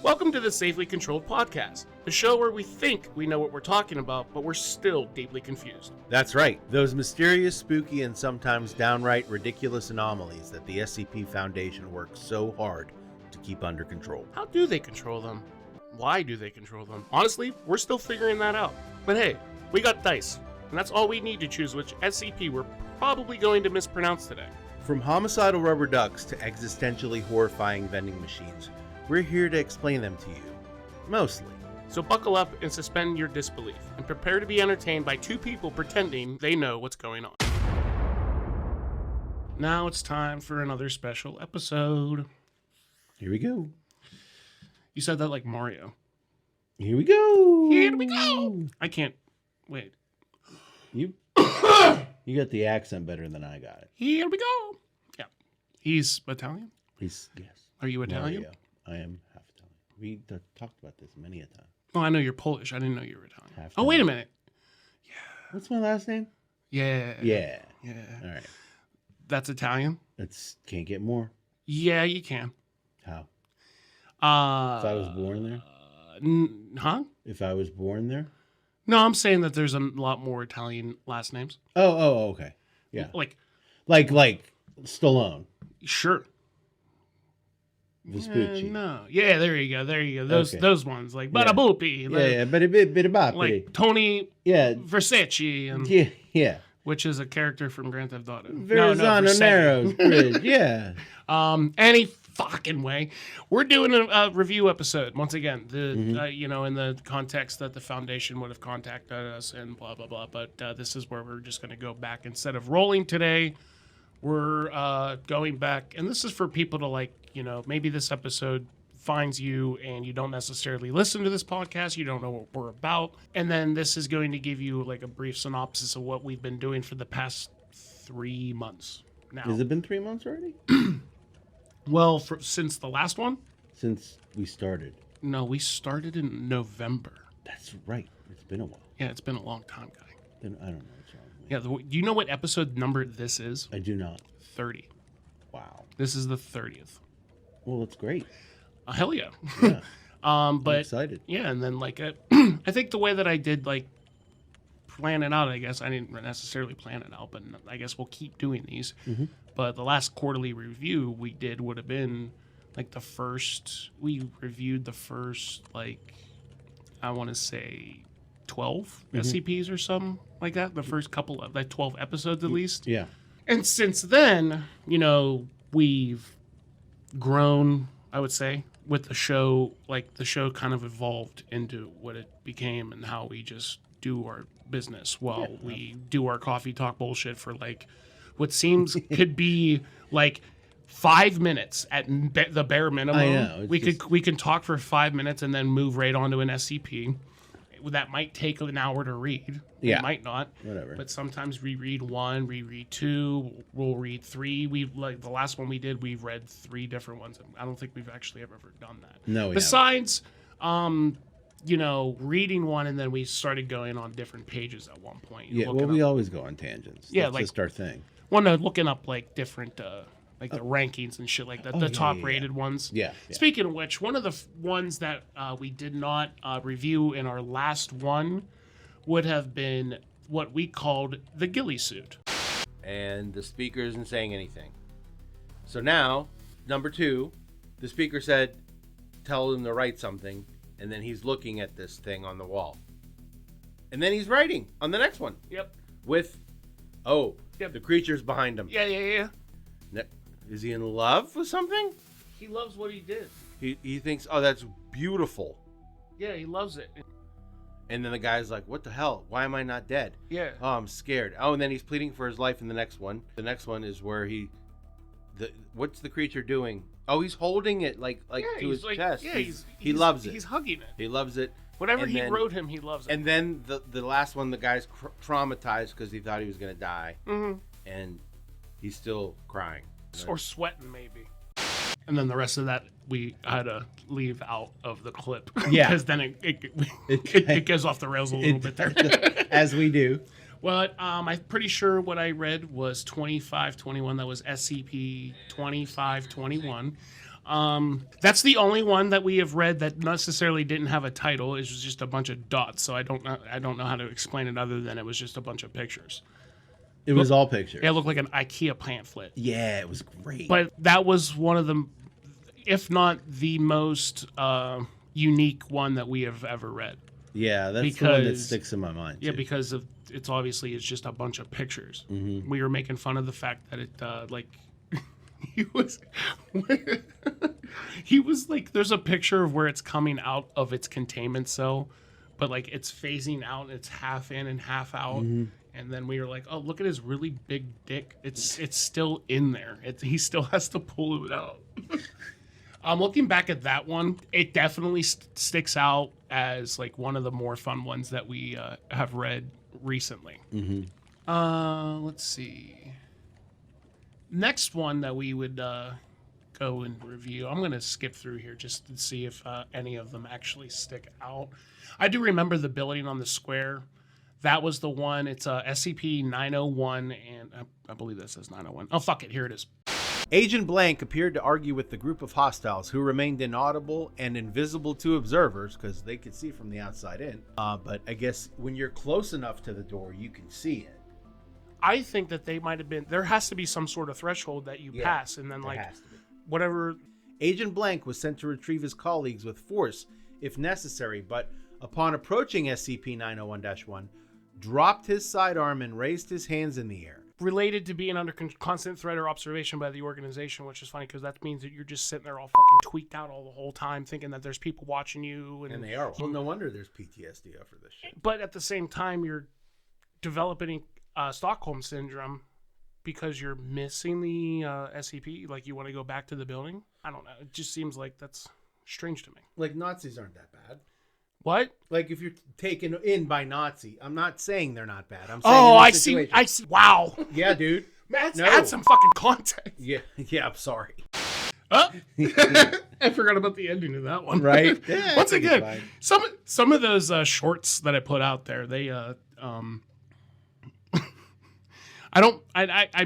Welcome to the Safely Controlled Podcast, the show where we think we know what we're talking about, but we're still deeply confused. That's right, those mysterious, spooky, and sometimes downright ridiculous anomalies that the SCP Foundation works so hard to keep under control. How do they control them? Why do they control them? Honestly, we're still figuring that out. But hey, we got dice, and that's all we need to choose which SCP we're probably going to mispronounce today. From homicidal rubber ducks to existentially horrifying vending machines, we're here to explain them to you. Mostly. So buckle up and suspend your disbelief, and prepare to be entertained by two people pretending they know what's going on. Now it's time for another special episode. Here we go. You said that like Mario. Here we go. Here we go. I can't wait. You got the accent better than I got it. Here we go. Yeah. He's Italian? Yes. Are you Italian? Mario. I am half Italian. We talked about this many a time. Oh, I know you're Polish. I didn't know you were Italian. Half Oh, wait a minute. Yeah. What's my last name? Yeah. All right. That's Italian? Can't get more. Yeah, you can. How? If I was born there? Huh? If I was born there? No, I'm saying that there's a lot more Italian last names. Oh, okay. Yeah. Like Stallone. Sure. Vespucci. No. Yeah, there you go. Those ones like Badaboopy. But a bit about like Tony Versace and yeah. Which is a character from Grand Theft Auto. Verrazano Narrows Bridge. Yeah. Any fucking way. We're doing a review episode once again. In the context that the Foundation would have contacted us and blah blah blah. But this is where we're just going to go back instead of rolling today. We're going back, and this is for people to maybe this episode finds you and you don't necessarily listen to this podcast, you don't know what we're about, and then this is going to give you like a brief synopsis of what we've been doing for the past 3 months now. Has it been 3 months already? Well, since the last one? Since we started. No, we started in November. That's right. It's been a while. Yeah, it's been a long time, guy. Then I don't know what's wrong with me. Yeah, do you know what episode number this is? I do not. 30. Wow. This is the 30th. Well, that's great. Hell yeah. Yeah. But I'm excited. Yeah, and then I think the way that I did plan it out, I guess I didn't necessarily plan it out, but I guess we'll keep doing these. Mm-hmm. But the last quarterly review we did would have been we reviewed the first I want to say 12 SCPs or something like that. The first couple of 12 episodes at least. Yeah. And since then, we've grown, I would say, with the show. The show kind of evolved into what it became and how we just do our business while we do our coffee talk bullshit for what seems could be 5 minutes at the bare minimum. I know. We can talk for 5 minutes and then move right on to an SCP. That might take an hour to read. Yeah. It might not. Whatever. But sometimes we read one, we read two, we'll read three. The last one we did, we read 3 different ones. I don't think we've actually ever done that. No, Besides, reading one and then we started going on different pages at one point. Yeah, we always go on tangents. Yeah, that's just our thing. Well, no, looking up different the rankings and shit like that, the top rated ones. Yeah. Speaking of which, one of the ones that we did not review in our last one would have been what we called the ghillie suit. And the speaker isn't saying anything. So now, number 2, the speaker said, tell him to write something, and then he's looking at this thing on the wall. And then he's writing on the next one. Yep. With, the creature's behind him. Yeah. Is he in love with something? He loves what he did. He thinks, that's beautiful. Yeah, he loves it. And then the guy's like, what the hell? Why am I not dead? Yeah. Oh, I'm scared. Oh, and then he's pleading for his life in the next one. The next one is where what's the creature doing? Oh, he's holding it to his chest. Yeah, he loves it. He's hugging it. He loves it. Whatever wrote him, he loves it. And then the last one, the guy's traumatized because he thought he was going to die. Mm-hmm. And he's still crying. Or sweating, maybe. And then the rest of that, we had to leave out of the clip. Yeah. Because then it goes off the rails a little bit there. As we do. Well, I'm pretty sure what I read was 2521. That was SCP-2521. That's the only one that we have read that necessarily didn't have a title. It was just a bunch of dots, so I don't know how to explain it other than it was just a bunch of pictures. It was all pictures. Yeah, it looked like an IKEA pamphlet. Yeah, it was great. But that was one of the, if not the most unique one that we have ever read. Yeah, that's the one that sticks in my mind. Yeah, too. because of it's just a bunch of pictures. Mm-hmm. We were making fun of the fact that it he was like, there's a picture of where it's coming out of its containment cell, but like it's phasing out and it's half in and half out. Mm-hmm. And then we were like, oh, look at his really big dick. It's still in there. He still has to pull it out. Looking back at that one, it definitely sticks out as like one of the more fun ones that we have read recently. Mm-hmm. Let's see. Next one that we would go and review. I'm going to skip through here just to see if any of them actually stick out. I do remember the building on the square. That was the one. It's SCP-901, and I believe that says 901. Oh, fuck it. Here it is. Agent Blank appeared to argue with the group of hostiles who remained inaudible and invisible to observers because they could see from the outside in. But I guess when you're close enough to the door, you can see it. I think that they might have been... There has to be some sort of threshold that you pass, and then, like, whatever... Agent Blank was sent to retrieve his colleagues with force if necessary, but upon approaching SCP-901-1, dropped his sidearm and raised his hands in the air. Related to being under constant threat or observation by the organization, which is funny because that means that you're just sitting there all fucking tweaked out all the whole time thinking that there's people watching you. And they are. Well, no wonder there's PTSD after this shit. But at the same time, you're developing Stockholm Syndrome because you're missing the SCP. Like, you want to go back to the building? I don't know. It just seems like that's strange to me. Like, Nazis aren't that bad. What? Like, if you're taken in by Nazi, I'm not saying they're not bad. I'm saying I see. I see. Wow. Yeah, dude. Add some fucking context. Yeah, I'm sorry. I forgot about the ending of that one. Right? Yeah, Once again, some of those shorts that I put out there, they I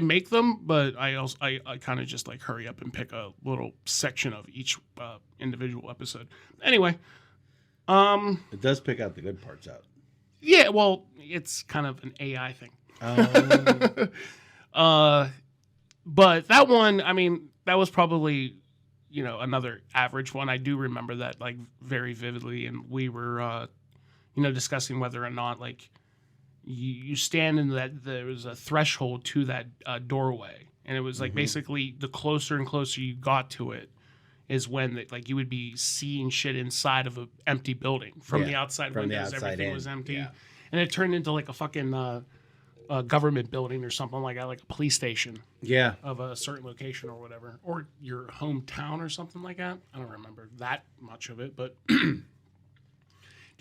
make them, but I kind of just like hurry up and pick a little section of each individual episode. Anyway, it does pick out the good parts out. Yeah, well, it's kind of an AI thing. But that one, I mean, that was probably, another average one. I do remember that like very vividly, and we were, discussing whether or not like you stand in that there was a threshold to that doorway, and it was like basically the closer and closer you got to it is when like you would be seeing shit inside of an empty building from the outside windows. Everything was empty, and it turned into like a fucking a government building or something like that, like a police station. Yeah. Of a certain location or whatever, or your hometown or something like that. I don't remember that much of it, but do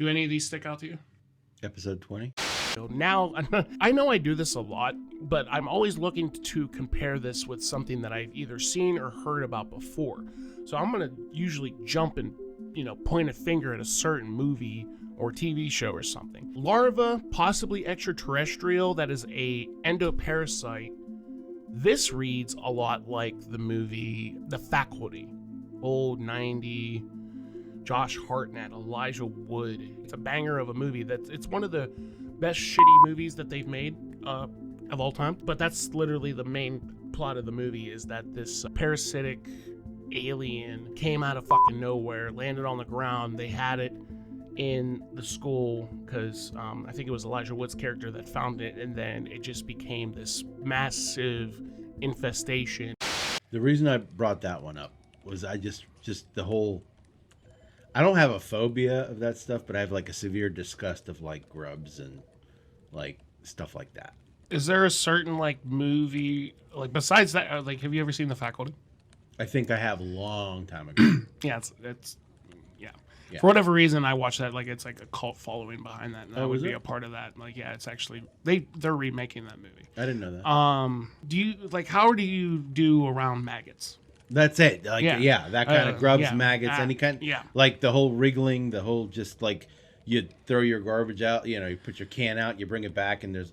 any of these stick out to you? Episode 20. So now, I know I do this a lot, but I'm always looking to compare this with something that I've either seen or heard about before. So I'm going to usually jump and, point a finger at a certain movie or TV show or something. Larva, possibly extraterrestrial, that is a endoparasite. This reads a lot like the movie The Faculty. Old 90, Josh Hartnett, Elijah Wood. It's a banger of a movie. It's one of the best shitty movies that they've made of all time. But that's literally the main plot of the movie, is that this parasitic alien came out of fucking nowhere, landed on the ground. They had it in the school because I think it was Elijah Wood's character that found it, and then it just became this massive infestation. The reason I brought that one up was I just the whole... I don't have a phobia of that stuff, but I have like a severe disgust of like grubs and like stuff like that. Is there a certain like movie, like besides that, like have you ever seen The Faculty? I think I have a long time ago. Yeah, it's yeah. For whatever reason, I watched that. Like, it's like a cult following behind that, and I would be a part of that. Like, yeah, it's actually they're remaking that movie. I didn't know that. Do you like how do you do around maggots? That's it. Like, yeah that kind of grubs, maggots, any kind. Yeah. Like the whole wriggling, the whole just like you throw your garbage out. You put your can out, you bring it back, and there's.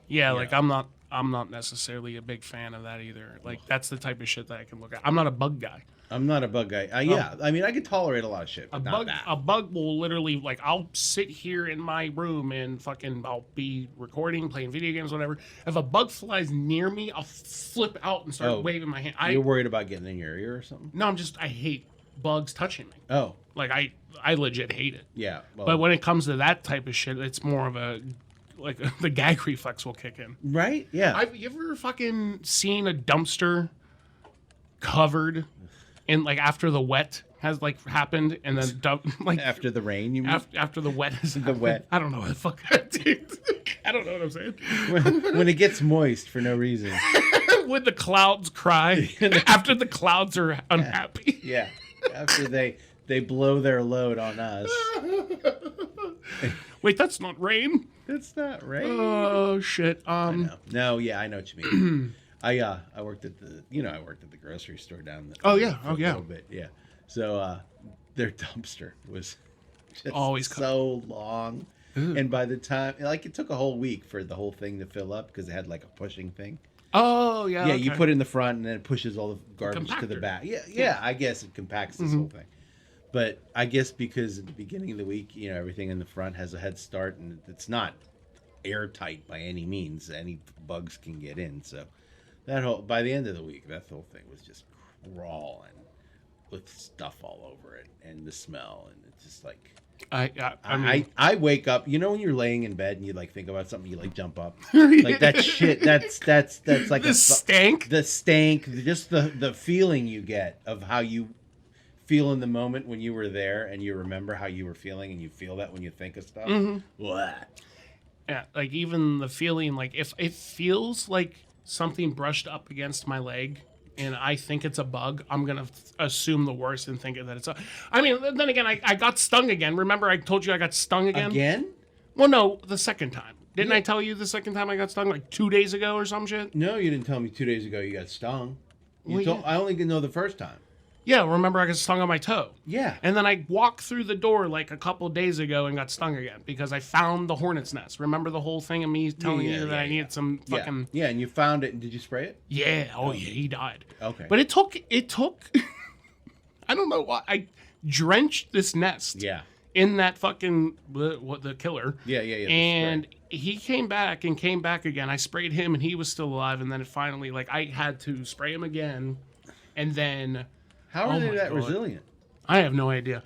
Yeah, like I'm I'm not necessarily a big fan of that either. Like that's the type of shit that I can look at. I'm not a bug guy. I'm not a bug guy. Yeah, I mean, I can tolerate a lot of shit, but not that. A bug will literally like I'll sit here in my room and I'll be recording, playing video games, whatever. If a bug flies near me, I'll flip out and start waving my hand. You're worried about getting in your ear or something? No, I hate bugs touching me. Oh, like I legit hate it. yeah. Well, But when it comes to that type of shit, it's more of a like the gag reflex will kick in. right? Yeah. Have you ever fucking seen a dumpster covered in like after the wet has like happened and then like After the rain, you mean? after the wet has happened? wet. I don't know what the fuck dude. I don't know what I'm saying. when it gets moist for no reason. When the clouds cry after the clouds are unhappy. Yeah. After they blow their load on us. Wait, that's not rain. It's not rain. Oh shit. No, yeah, I know what you mean. I worked at the grocery store down the Oh, yeah. for Oh, a yeah. little bit, yeah. So their dumpster was just Always so long. And by the time it took a whole week for the whole thing to fill up because it had like a pushing thing. Oh yeah. Yeah, okay. you put it in the front and then it pushes all the garbage to the Compactor. back. Yeah, I guess it compacts this whole thing. But I guess because at the beginning of the week, everything in the front has a head start and it's not airtight by any means. Any bugs can get in. So by the end of the week, that whole thing was just crawling with stuff all over it and the smell. And it's just like, I mean, I wake up, when you're laying in bed and you like think about something, you like jump up, like that shit. That's like the stank. the stank, just the feeling you get of how you feel in the moment when you were there and you remember how you were feeling and you feel that when you think of stuff. What? Yeah, like even the feeling, like if it feels like something brushed up against my leg and I think it's a bug, I'm going to assume the worst and think that it's a... I mean, then again, I got stung again. Remember I told you I got stung again? Again? Well, no, the second time. Didn't I tell you the second time I got stung like 2 days ago or some shit? No, you didn't tell me 2 days ago you got stung. Well, I only know the first time. Yeah, remember I got stung on my toe. Yeah. And then I walked through the door like a couple days ago and got stung again because I found the hornet's nest. Remember the whole thing of me telling you that I needed some fucking... Yeah, and you found it, and did you spray it? Yeah, oh yeah, he died. Okay. But it took I don't know why. I drenched this nest in that fucking, the killer. Yeah. And he came back again. I sprayed him and he was still alive. And then it finally, like, I had to spray him again. And then... How are they my that God. resilient? I have no idea.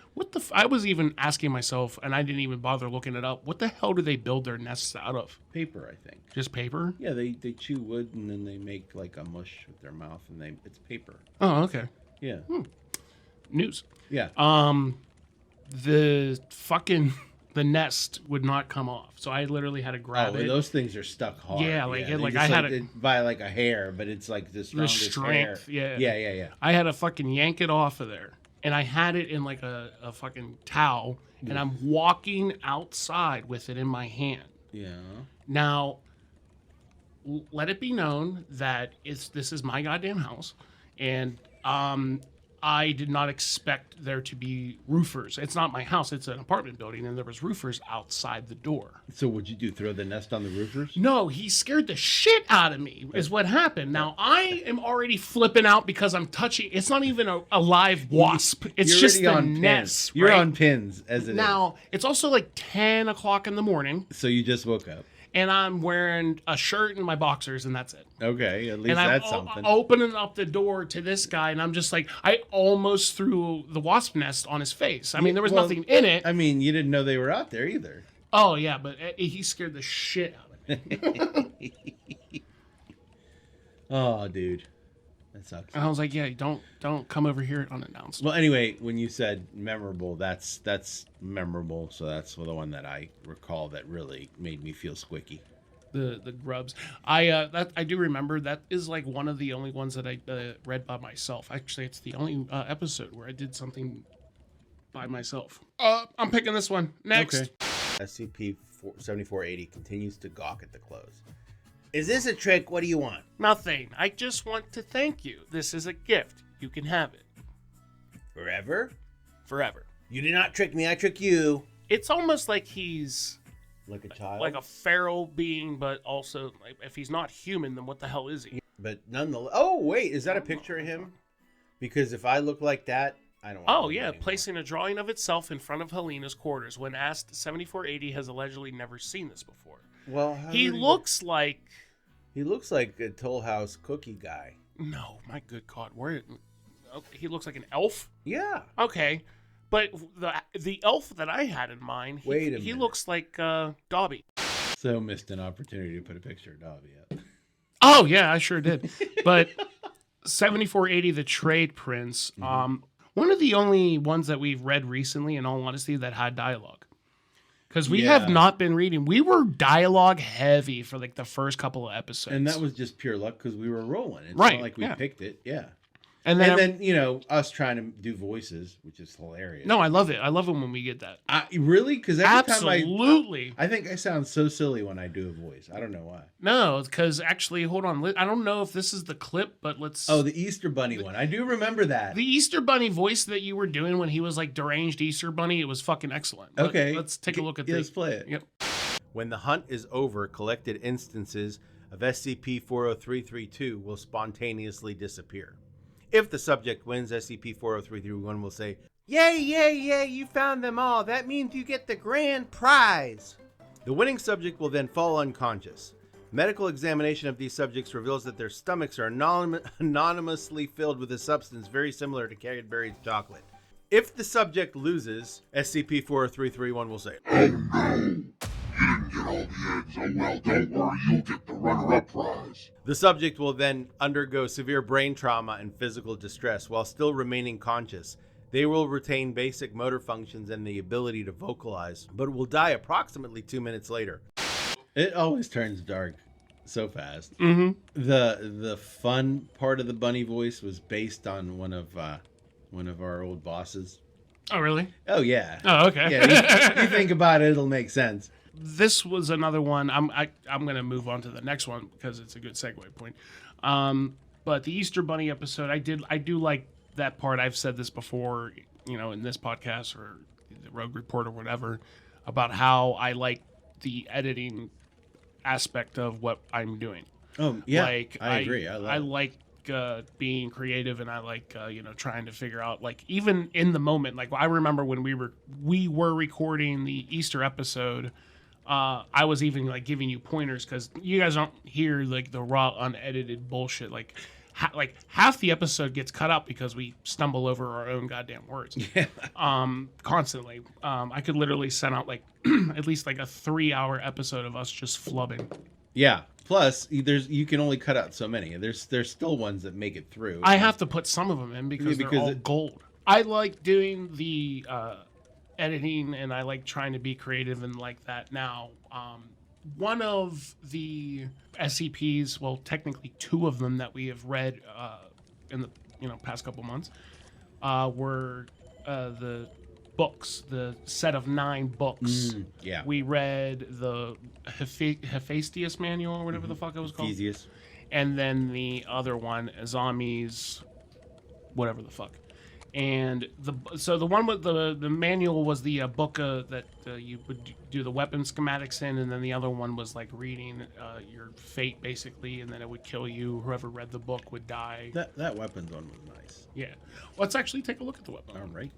I was even asking myself, and I didn't even bother looking it up. What the hell do they build their nests out of? Paper, I think. Just paper? Yeah, they chew wood and then they make like a mush with their mouth and it's paper. Oh, okay. Yeah. News. Yeah. The nest would not come off, so I literally had to grab it. Those things are stuck hard. Yeah, They I just, had it by like a hair, but it's like the strongest strength, hair. yeah. Yeah. I had to fucking yank it off of there, and I had it in like a fucking towel, and I'm walking outside with it in my hand. Yeah. Now, let it be known that this is my goddamn house, and I did not expect there to be roofers. It's not my house. It's an apartment building, and there was roofers outside the door. So what'd you do? Throw the nest on the roofers? No, he scared the shit out of me, is what happened. Now, I am already flipping out because I'm touching... It's not even a live wasp. It's You're just already the on nest. Pins. You're right? on pins, as it is. Now, it's also like 10 o'clock in the morning, So you just woke up. and I'm wearing a shirt and my boxers, and that's it. Okay, at least And I'm that's something. opening up the door to this guy, and I'm just like, I almost threw the wasp nest on his face. I mean, there was nothing in it. I mean, you didn't know they were out there either. Oh, yeah, but he scared the shit out of me. Oh, dude. That sucks. And I was like, yeah, don't come over here unannounced. Well, anyway, when you said memorable, that's memorable. So that's the one that I recall that really made me feel squicky. The grubs. I do remember that is like one of the only ones that I read by myself. Actually, it's the only episode where I did something by myself. I'm picking this one next. Okay. SCP-7480 continues to gawk at the clothes. Is this a trick? What do you want? Nothing. I just want to thank you. This is a gift. You can have it Forever? forever. You did not trick me. I tricked you. It's almost like he's Like a child? like a feral being, but also like, if he's not human, then what the hell is he? But nonetheless... Oh, wait. Is that a picture of him? Because if I look like that, I don't want Oh yeah, placing a drawing of itself in front of Helena's quarters. When asked, 7480 has allegedly never seen this before. Well, He looks like... He looks like a Toll House cookie guy. No, my good God, where? Okay, he looks like an elf. Yeah. Okay, but the elf that I had in mind, he looks like Dobby. So missed an opportunity to put a picture of Dobby up. Oh yeah, I sure did. But 7480, the Trade Prince, one of the only ones that we've read recently, in all honesty, that had dialogue. Because we have not been reading. We were dialogue heavy for like the first couple of episodes. And that was just pure luck because we were rolling. It's right. not like we picked it. Yeah. And then, you know, us trying to do voices, which is hilarious. No, I love it. I love it when we get that. Really? Because every Absolutely. time I think I sound so silly when I do a voice. I don't know why. No, because actually, hold on. I don't know if this is the clip, but let's... Oh, the Easter Bunny one. I do remember that. The Easter Bunny voice that you were doing when he was like deranged Easter Bunny, it was fucking excellent. Okay. Let's take a look at Let's play it. Yep. When the hunt is over, collected instances of SCP-40332 will spontaneously disappear. If the subject wins, SCP-40331 will say, "Yay, yay, yay, you found them all. That means you get the grand prize." The winning subject will then fall unconscious. Medical examination of these subjects reveals that their stomachs are anonymously filled with a substance very similar to Cadbury's chocolate. If the subject loses, SCP-40331 will say, "Oh no! You didn't get all the eggs. Oh well, don't worry, you'll get the runner-up prize." The subject will then undergo severe brain trauma and physical distress while still remaining conscious. They will retain basic motor functions and the ability to vocalize, but will die approximately 2 minutes later. It always turns dark so fast. Mm-hmm. The fun part of the bunny voice was based on one of our old bosses. Oh, really? Oh, yeah. Oh, okay. Yeah, you think about it, it'll make sense. This was another one. I'm going to move on to the next one because it's a good segue point. But the Easter Bunny episode, I do like that part. I've said this before, you know, in this podcast or the Rogue Report or whatever, about how I like the editing aspect of what I'm doing. Oh, yeah. Like, I agree. I like being creative, and I like you know, trying to figure out, like, even in the moment. Like, I remember when we were recording the Easter episode. I was even like giving you pointers because you guys don't hear like the raw, unedited bullshit. Like half the episode gets cut out because we stumble over our own goddamn words. Yeah. Constantly. I could literally send out like at least like a 3-hour episode of us just flubbing. Yeah. Plus, you can only cut out so many. There's still ones that make it through. I have to put some of them in because they're all gold. I like doing the editing, and I like trying to be creative and like that now. One of the SCPs, well, technically 2 of them that we have read in the past couple months were the books, the set of 9 books. Yeah. We read the Hephaestus manual or whatever the fuck it was called. Hephaestus. And then the other one, Zombies, whatever the fuck. And the one with the manual was the book that you would do the weapon schematics in, and then the other one was like reading your fate basically, and then it would kill you. Whoever read the book would die. That weapons one was nice. Yeah. Let's actually take a look at the weapon. All right.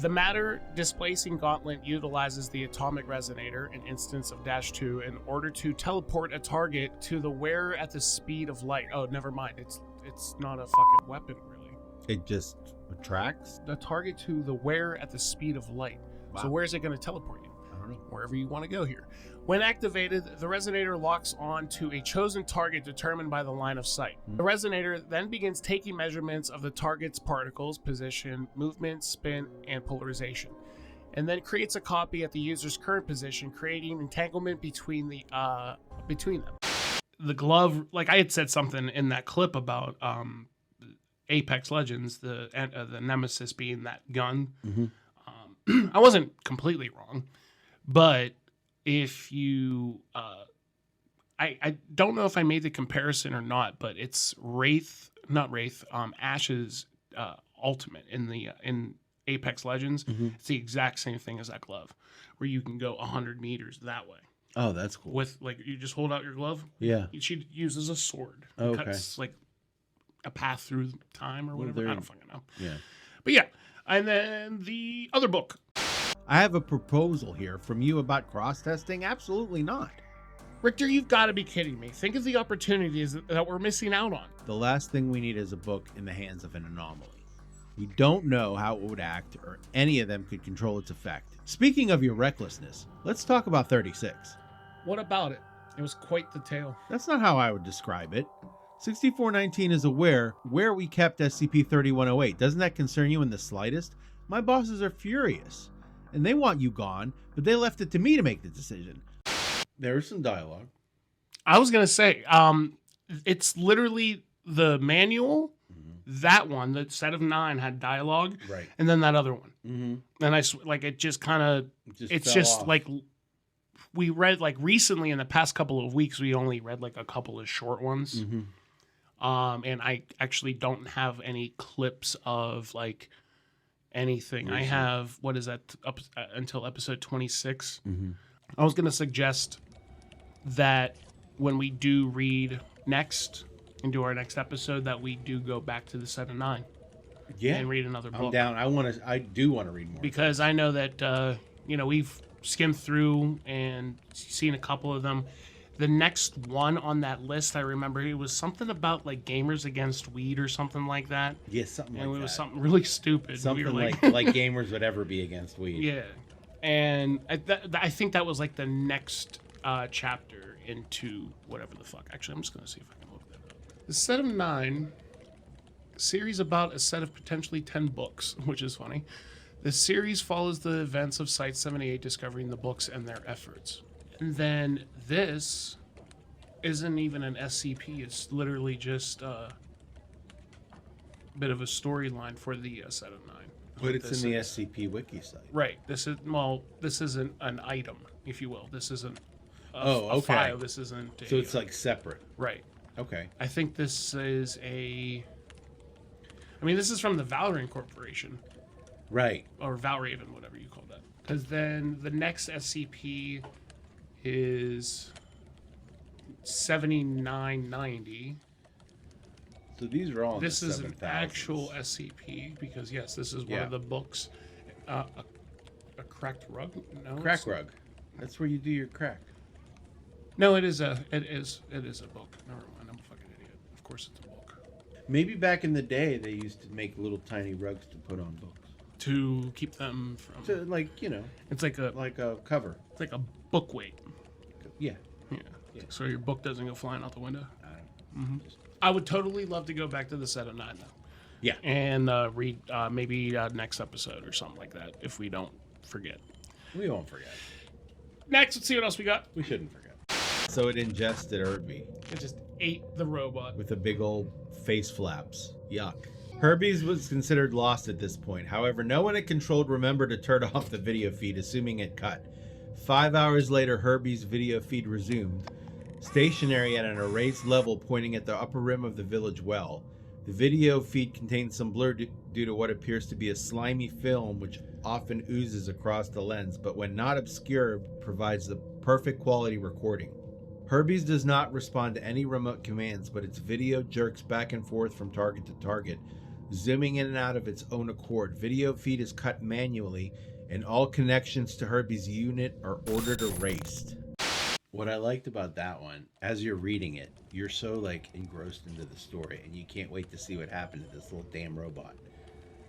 The matter displacing gauntlet utilizes the atomic resonator, an instance of -2, in order to teleport a target to the wearer at the speed of light. Oh, never mind. It's not a fucking weapon, really. It just attracts the target to the wearer at the speed of light. Wow. So where's it going to teleport you? I don't know. Wherever you want to go here. When activated, the resonator locks on to a chosen target determined by the line of sight. The resonator then begins taking measurements of the target's particles, position, movement, spin, and polarization, and then creates a copy at the user's current position, creating entanglement between them. The glove, like I had said something in that clip about Apex Legends, the Nemesis being that gun. I wasn't completely wrong, but if you, I don't know if I made the comparison or not, but it's Ash's ultimate in Apex Legends. It's the exact same thing as that glove, where you can go 100 meters that way. Oh, that's cool. with like you just hold out your glove. Yeah. She uses a sword. Oh, okay. Cuts like a path through time or whatever. I don't fucking know. Yeah. But yeah, and then the other book. I have a proposal here from you about cross-testing. Absolutely not. Richter, you've got to be kidding me. Think of the opportunities that we're missing out on. The last thing we need is a book in the hands of an anomaly. We don't know how it would act, or any of them could control its effect. Speaking of your recklessness, let's talk about 36. What about it? It was quite the tale. That's not how I would describe it. 6419 is aware where we kept SCP-3108. Doesn't that concern you in the slightest? My bosses are furious, and they want you gone, but they left it to me to make the decision. There was some dialogue. I was gonna say, it's literally the manual. That one, the set of 9, had dialogue, Right. and then that other one. Mm-hmm. And like it just kind of, it's just like we read like recently in the past couple of weeks, we only read like a couple of short ones. Mm-hmm. And I actually don't have any clips of like anything. I Recent. have, what is that, up until episode 26. Mm-hmm. I was gonna suggest that when we do read next and do our next episode, that we do go back to the set of 9 Yeah. and read another book. I'm down. I do want to read more. Because I know that we've skimmed through and seen a couple of them. The next one on that list, I remember it was something about like gamers against weed or something like that. Yeah, something And like it was that. something really stupid. Something We were like gamers would ever be against weed. yeah. And I think that was like the next chapter into whatever the fuck. Actually, I'm just going to see if I can look that up. The set of 9 series about a set of potentially 10 books, which is funny. The series follows the events of Site-78 discovering the books and their efforts. And then this isn't even an SCP. It's literally just a bit of a storyline for the set of 9. But it's This in the is- SCP wiki site. Right. This isn't an item, if you will. This isn't a Okay. file. This isn't. So it's like separate. right. Okay. I think this is this is from the Valorant Corporation Right. or Valraven, whatever you call that. Because then the next SCP is 7990. So these are all in This the is an 7,000s. actual SCP because yes, this is one Yeah. of the books. A cracked rug? No. Crack it's- rug. That's where you do your crack. No, it is a book. Never mind, I'm a fucking idiot. Of course it's a book. Maybe back in the day they used to make little tiny rugs to put on books. To keep them from. So like, It's like a cover. it's like a book weight. Yeah. Yeah. So your book doesn't go flying out the window. I don't know. I would totally love to go back to the set of 9 though, Yeah. and read maybe next episode or something like that if we don't forget. We won't forget. Next, let's see what else we got. We shouldn't forget. So it ingested Herbie It just ate the robot. with a big old face flaps. Yuck. Herbie's was considered lost at this point. However, no one it controlled remembered to turn off the video feed, assuming it cut. 5 hours later, Herbie's video feed resumed, stationary at an erased level pointing at the upper rim of the village well. The video feed contains some blur due to what appears to be a slimy film which often oozes across the lens, but when not obscured, provides the perfect quality recording. Herbie's does not respond to any remote commands, but its video jerks back and forth from target to target, zooming in and out of its own accord. Video feed is cut manually, and all connections to Herbie's unit are ordered erased. What I liked about that one, as you're reading it, you're so like engrossed into the story and you can't wait to see what happened to this little damn robot.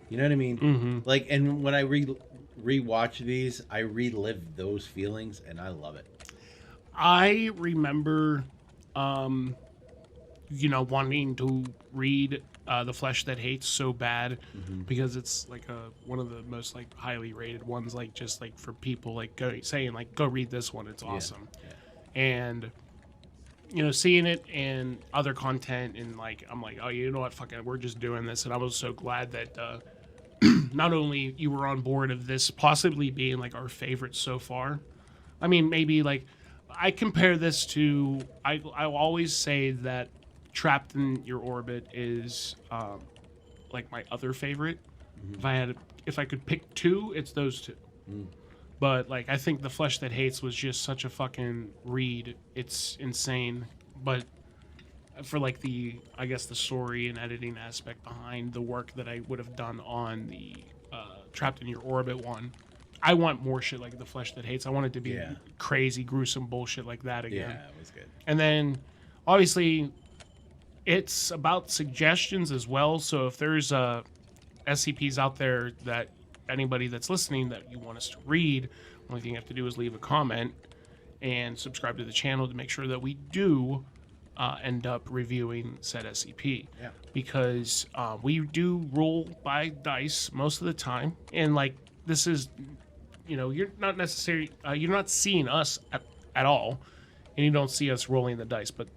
You know what I mean? Mm-hmm. Like, and when I rewatch these, I relive those feelings and I love it. I remember, wanting to read The Flesh That Hates so bad because it's like one of the most like highly rated ones, like just like for people like saying like go read this one, it's awesome. Yeah. And seeing it in other content and like I'm like, oh, you know what, fucking we're just doing this, and I was so glad that not only you were on board of this possibly being like our favorite so far. I mean, maybe like I compare this to I always say that Trapped in Your Orbit is like my other favorite. If I could pick two, it's those two. But like, I think The Flesh That Hates was just such a fucking read. It's insane. But for like I guess the story and editing aspect behind the work that I would have done on the Trapped in Your Orbit one, I want more shit like The Flesh That Hates. I want it to be crazy, gruesome bullshit like that again. Yeah, it was good. And then, obviously, it's about suggestions as well. So if there's SCPs out there that anybody that's listening that you want us to read, the only thing you have to do is leave a comment and subscribe to the channel to make sure that we do end up reviewing said SCP. Yeah. Because we do roll by dice most of the time. And, like, this is, you're not necessarily, you're not seeing us at all. And you don't see us rolling the dice, but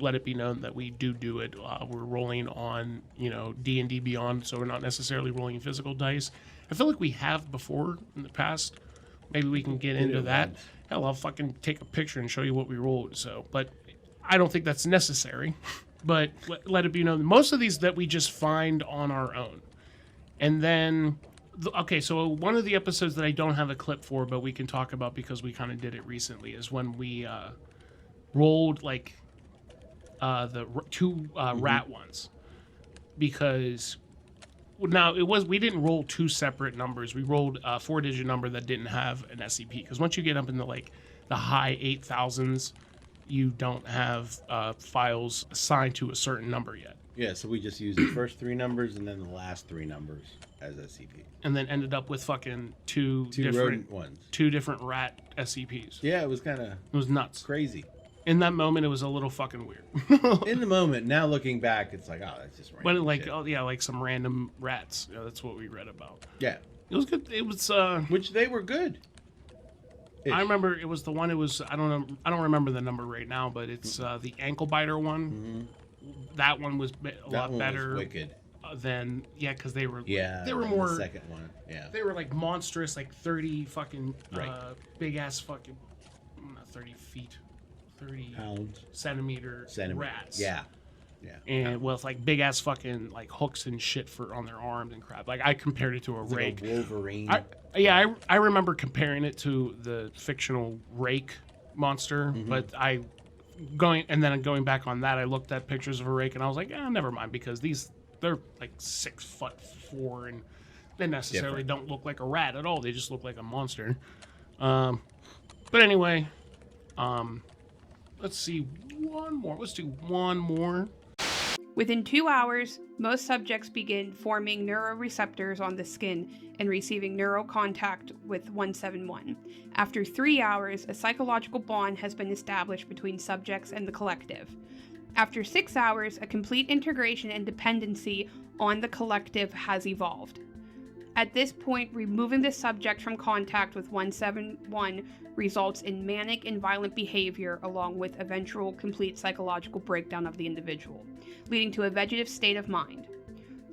let it be known that we do it. We're rolling on, D&D Beyond, so we're not necessarily rolling physical dice. I feel like we have before in the past. Maybe we can get into that. Hell, I'll fucking take a picture and show you what we rolled. So, but I don't think that's necessary. But let it be known, most of these that we just find on our own. And then, so one of the episodes that I don't have a clip for, but we can talk about because we kind of did it recently, is when we rolled like the two rat ones. Because now we didn't roll two separate numbers. We rolled a 4-digit number that didn't have an SCP. Because once you get up into like the high 8,000s, you don't have files assigned to a certain number yet. Yeah, so we just used the first 3 numbers and then the last 3 numbers as SCP. And then ended up with fucking two rodent ones. 2 different rat SCPs. Yeah, it was kind of... It was nuts. crazy. In that moment, it was a little fucking weird. In the moment, now looking back, it's like, oh, that's just random. But like, shit. like some random rats. That's what we read about. Yeah. It was good. It was. Which they were good. I remember it was the one. It was. I don't know. I don't remember the number right now, but it's the ankle biter one. Mm-hmm. That one was a lot better. Was wicked. Than because they were. Yeah. They were more. The second one. Yeah. They were like monstrous, like 30 fucking big ass fucking, not 30 feet. 30 pounds, centimeter rats. Yeah. And with like big ass fucking like hooks and shit on their arms and crap. Like I compared it to a rake. Like a Wolverine. I remember comparing it to the fictional rake monster, but going back on that, I looked at pictures of a rake and I was like, never mind, because they're like 6'4" and they necessarily don't look like a rat at all. They just look like a monster. But anyway, let's see one more. Let's do one more. Within 2 hours, most subjects begin forming neuroreceptors on the skin and receiving neural contact with 171. After 3 hours, a psychological bond has been established between subjects and the collective. After 6 hours, a complete integration and dependency on the collective has evolved. At this point, removing the subject from contact with 171 results in manic and violent behavior along with eventual complete psychological breakdown of the individual, leading to a vegetative state of mind.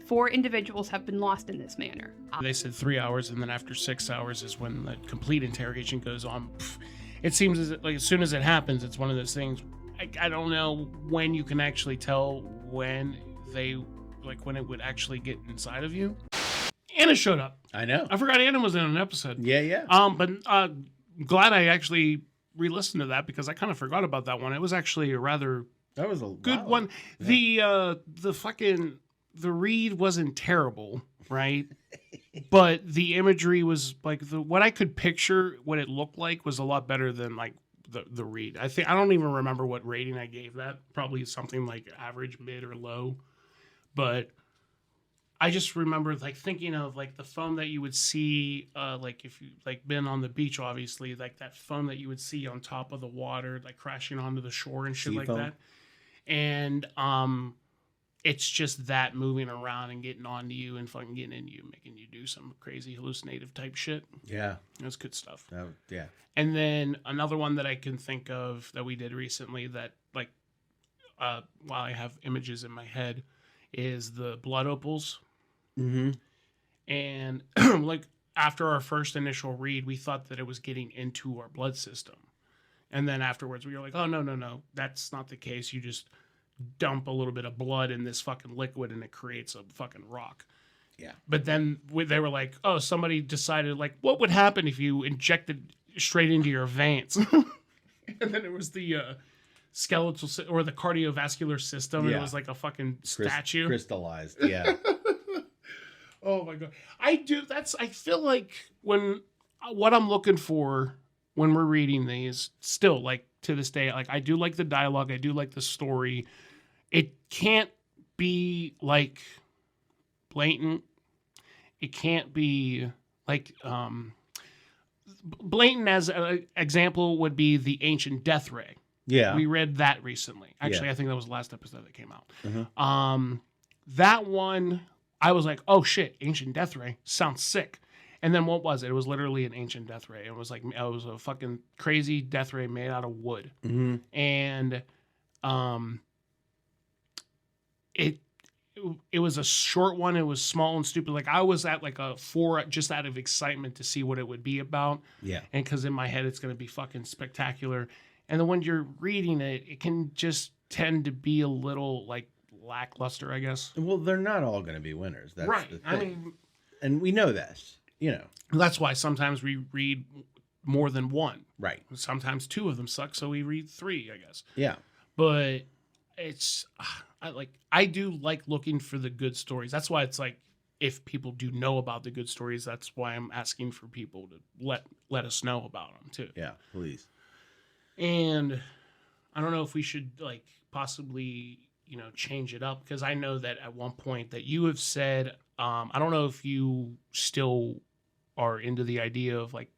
4 individuals have been lost in this manner. They said 3 hours, and then after 6 hours is when the complete interrogation goes on. It seems as soon as it happens, it's one of those things. I don't know when you can actually tell when when it would actually get inside of you. Anna showed up. I know. I forgot Anna was in an episode. Yeah. But glad I actually re-listened to that because I kind of forgot about that one. It was actually a rather good one. Yeah. The read wasn't terrible, right? But the imagery was like what I could picture what it looked like was a lot better than like the read. I don't even remember what rating I gave that. Probably something like average, mid, or low. But I just remember like thinking of like the foam that you would see, like if you like been on the beach, obviously, like that foam that you would see on top of the water, like crashing onto the shore and shit like that. And it's just that moving around and getting onto you and fucking getting into you, making you do some crazy hallucinative type shit. Yeah, it was good stuff. Yeah. And then another one that I can think of that we did recently that like, while I have images in my head, is the blood opals. Mm-hmm. And like after our first initial read, we thought that it was getting into our blood system. And then afterwards we were like, oh, no, that's not the case. You just dump a little bit of blood in this fucking liquid and it creates a fucking rock. Yeah. But then they were like, oh, somebody decided, like, what would happen if you injected straight into your veins? And then it was the skeletal or the cardiovascular system. And Yeah. it was like a fucking statue. Crystallized. Yeah. Oh my God. I feel like what I'm looking for when we're reading these, still, like, to this day, like, I do like the dialogue. I do like the story. It can't be, like, blatant. It can't be, like, blatant as an example would be the Ancient Death Ray. Yeah. We read that recently. Actually, Yeah. I think that was the last episode that came out. Mhm. That one, I was like, oh shit, Ancient Death Ray sounds sick. And then what was it? It was literally an Ancient Death Ray. It was a fucking crazy death ray made out of wood. Mm-hmm. And it was a short one. It was small and stupid. Like, I was at like a 4 just out of excitement to see what it would be about. Yeah. And because in my head it's going to be fucking spectacular. And then when you're reading it, it can just tend to be a little like lackluster, I guess. Well, they're not all going to be winners. That's Right. the thing. I mean, and we know this, you know. that's why sometimes we read more than one. Right. Sometimes 2 of them suck, so we read 3, I guess. Yeah. But it's I do like looking for the good stories. That's why it's like, if people do know about the good stories, that's why I'm asking for people to let us know about them too. Yeah, please. And I don't know if we should like possibly, change it up, because I know that at one point that you have said, I don't know if you still are into the idea of like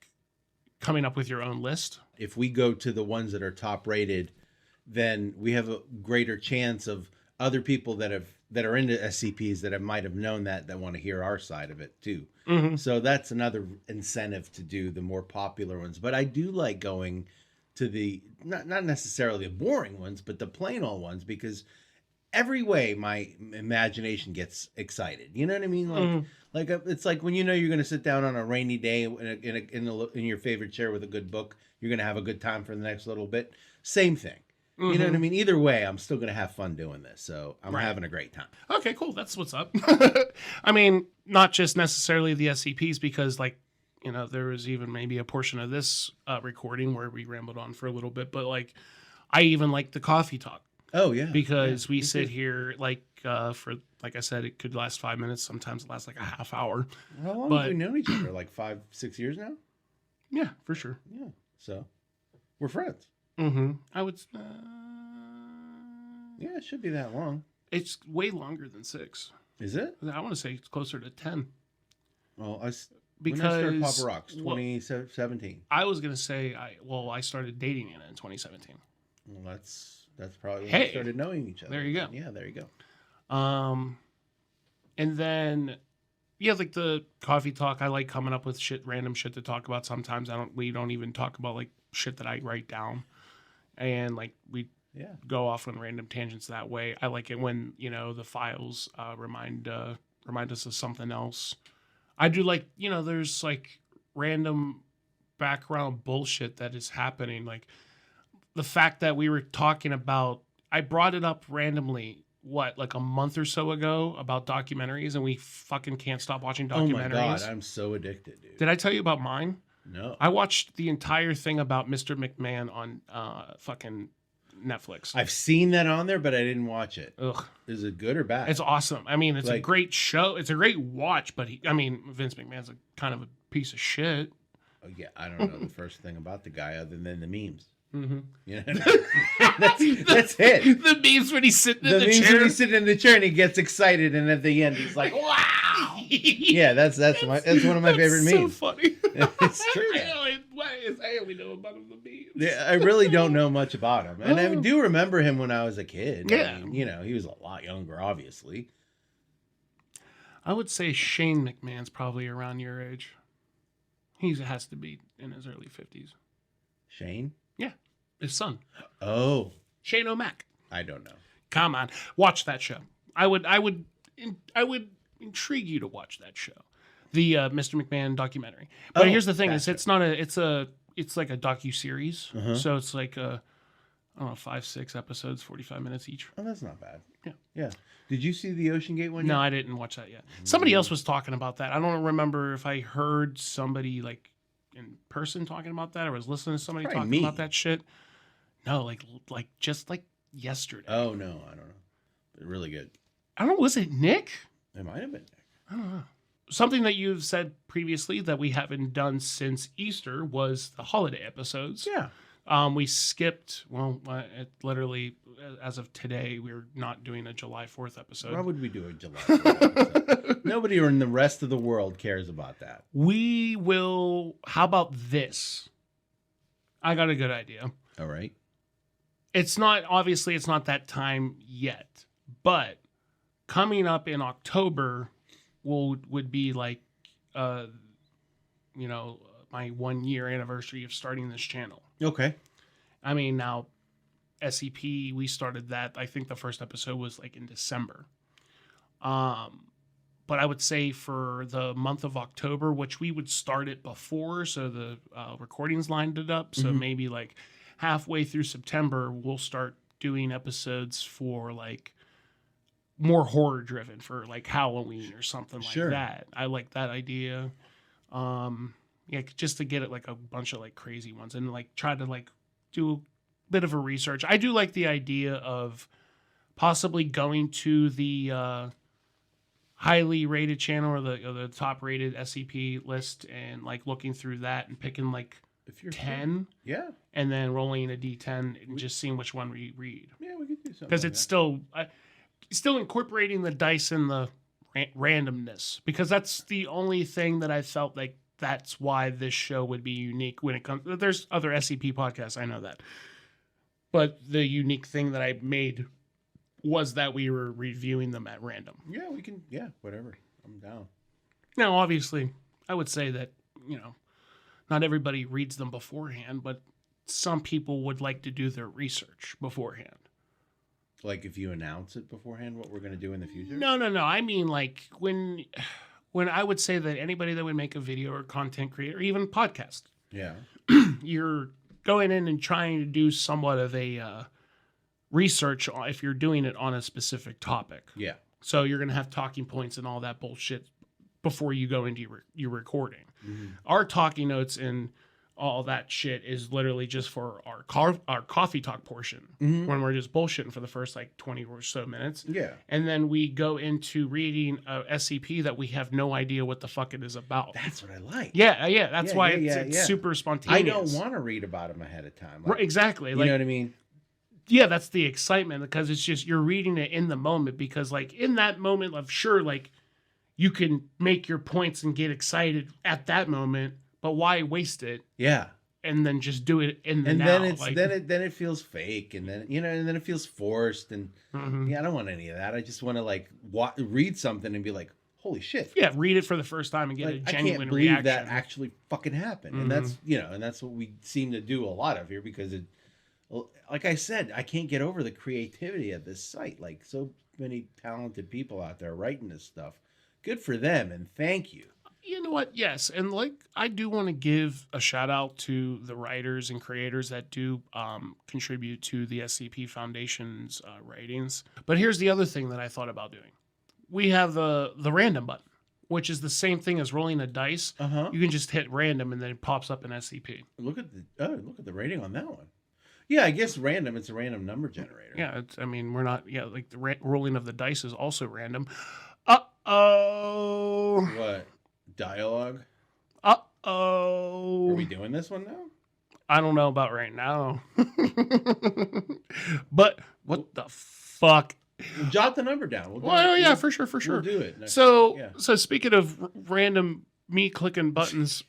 coming up with your own list. If we go to the ones that are top rated, then we have a greater chance of other people that are into SCPs that might have known that want to hear our side of it too. Mm-hmm. So that's another incentive to do the more popular ones. But I do like going to the not necessarily the boring ones, but the plain old ones, because every way my imagination gets excited. You know what I mean? Like it's like when you're going to sit down on a rainy day in your favorite chair with a good book, you're going to have a good time for the next little bit. Same thing. You know what I mean? Either way, I'm still going to have fun doing this. So I'm having a great time. Okay, cool. That's what's up. I mean, not just necessarily the SCPs, because like, there was even maybe a portion of this recording where we rambled on for a little bit, but like, I even like the coffee talk. Oh yeah. Because we sit here like for, like I said, it could last 5 minutes. Sometimes it lasts like a half hour. How long have we known each other? Like 5-6 years now? Yeah, for sure. Yeah. So we're friends. Mm-hmm. I would. Yeah, it should be that long. It's way longer than 6. Is it? I want to say it's closer to 10. Well, when I Because started Papa Rocks, 2017. I was gonna say I started dating Anna in 2017. Well, that's probably when we started knowing each other. There you go. Yeah, there you go. And then, yeah, like the coffee talk, I like coming up with random shit to talk about. Sometimes we don't even talk about like shit that I write down, and like we go off on random tangents that way. I like it when the files remind us of something else. I do like there's like random background bullshit that is happening, like the fact that we were talking about. I brought it up randomly. Like a month or so ago about documentaries, and we fucking can't stop watching documentaries. Oh my God, I'm so addicted, dude. Did I tell you about mine? No. I watched the entire thing about Mr. McMahon on fucking Netflix. I've seen that on there, but I didn't watch it. Ugh. Is it good or bad? It's awesome. I mean, it's a great show. It's a great watch, but Vince McMahon's a kind of a piece of shit. Oh, yeah, I don't know the first thing about the guy other than the memes. Mm-hmm. You know, that's it. The memes when he's sitting in the memes chair. when he's sitting in the chair and he gets excited, and at the end he's like, "Wow!" Yeah, that's one of my favorite memes. So funny. It's true. I only know about the memes. Yeah, I really don't know much about him, and I do remember him when I was a kid. Yeah, I mean, he was a lot younger, obviously. I would say Shane McMahon's probably around your age. He has to be in his early 50s. Shane? Yeah, his son. Oh, Shane O'Mac. I don't know. Come on, watch that show. I would intrigue you to watch that show, the Mr. McMahon documentary. But here's the thing: it's like a docu-series. So it's like don't know, 5, 6 episodes, 45 minutes each. Oh, that's not bad. Yeah. Yeah. Did you see the Ocean Gate one? No, yet? I didn't watch that yet. Somebody else was talking about that. I don't remember if I heard somebody like in person talking about that or was listening to somebody Probably talking me. about that shit. No, like just like yesterday. Oh no, I don't know. They're really good. I don't know. Was it Nick? It might have been. I don't know. Something that you've said previously that we haven't done since Easter was the holiday episodes. Yeah. We skipped, it literally, as of today, we're not doing a July 4th episode. Why would we do a July 4th episode? Nobody in the rest of the world cares about that. We will, how about this? I got a good idea. All right. It's not, obviously, it's not that time yet, but coming up in October would be like, my 1 year anniversary of starting this channel. Okay. I mean, now SEP, we started that. I think the first episode was like in December. But I would say for the month of October, which we would start it before, so the recordings lined it up. So maybe like halfway through September, we'll start doing episodes for like more horror driven for like Halloween or something like that. I like that idea. Yeah, just to get it like a bunch of like crazy ones and like try to like do a bit of a research. I do like the idea of possibly going to the highly rated channel or the top rated SCP list and like looking through that and picking like If you're 10 Yeah. and then rolling a D10 and just seeing which one we read. Yeah, we could do something. Because like it's still incorporating the dice and the randomness, because that's the only thing that I felt like that's why this show would be unique when it comes. There's other SCP podcasts, I know that, but the unique thing that I made was that we were reviewing them at random. that. Yeah, we can. Yeah, whatever. I'm down. Now, obviously, I would say that not everybody reads them beforehand, but some people would like to do their research beforehand. Like if you announce it beforehand, what we're going to do in the future? No. I mean, like when I would say that anybody that would make a video or content creator, or even podcast, Yeah. you're going in and trying to do somewhat of a research if you're doing it on a specific topic. Yeah. So you're going to have talking points and all that bullshit before you go into your recording. Our talking notes and all that shit is literally just for our coffee talk portion when we're just bullshitting for the first like 20 or so minutes. Yeah. And then we go into reading a SCP that we have no idea what the fuck it is about. That's what I like. Yeah. That's why it's yeah. super I spontaneous. don't want to read about them ahead of time. Right, exactly. You Like, know what I mean? yeah, that's the excitement, because it's just you're reading it in the moment, because like in that moment of sure, like you can make your points and get excited at that moment, but why waste it Yeah. and then just do it in the And now? then it's like, then it feels fake, and then and then it feels forced, and yeah, I don't want any of that. I just want to like read something and be like, holy shit. yeah, read it for the first time and get Like, a I genuine can't believe reaction. that actually fucking happened. And that's and that's what we seem to do a lot of here, because it, like I said, I can't get over the creativity of this site. Like, so many talented people out there writing this stuff. Good for them, and thank you. You know what? Yes. And like, I do want to give a shout out to the writers and creators that do contribute to the SCP Foundation's writings. But here's the other thing that I thought about doing. We have the random button, which is the same thing as rolling a dice. You can just hit random and then it pops up an SCP. Look at the rating on that one. Yeah, I guess random. It's a random number generator. Yeah. We're not, like the rolling of the dice is also random. Uh-oh. What? Dialogue? Uh-oh. Are we doing this one now? I don't know about right now. But what the fuck? We'll jot the number down. We'll do Well, it. yeah, for sure. We'll do it. So speaking of random me clicking buttons,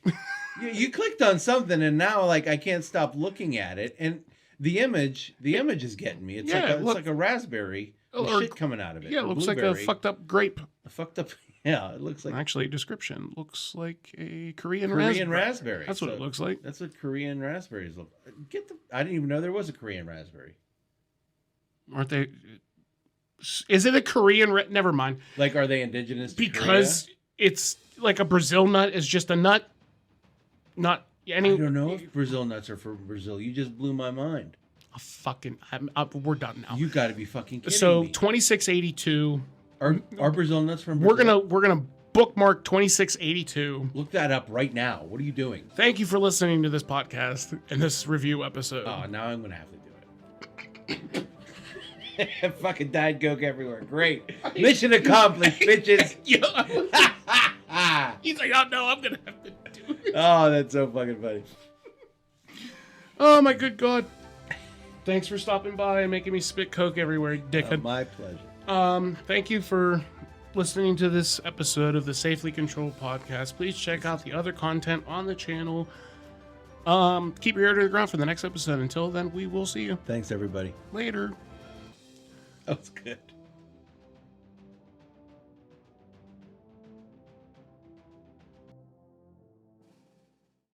You clicked on something, and now like I can't stop looking at it, and the image is getting me. It's like a raspberry with shit coming out of it. yeah, it looks like a fucked up grape. A fucked up. Yeah, it looks like Actually, description looks like a Korean raspberry. That's what it looks like. That's what Korean raspberries look. I didn't even know there was a Korean raspberry. Aren't they? Is it a Korean? Never mind. Like, are they indigenous to Because it's like a Brazil nut is just a nut. Not any. I don't know if Brazil nuts are from Brazil. You just blew my mind. we're done now. You got to be fucking kidding So me. 2682. Are Brazil nuts from We're Brazil? gonna bookmark 2682. Look that up right now. What are you doing? Thank you for listening to this podcast and this review episode. Oh, now I'm gonna have to do it. Fucking Diet Coke everywhere. Great. Mission accomplished, bitches. He's like, oh no, I'm gonna have to do it. Oh, that's so fucking funny. Oh my good God. Thanks for stopping by and making me spit Coke everywhere, dickhead. My pleasure. Thank you for listening to this episode of the Safely Controlled Podcast. Please check out the other content on the channel. Keep your ear to the ground for the next episode. Until then, we will see you Thanks, everybody. later. That was good.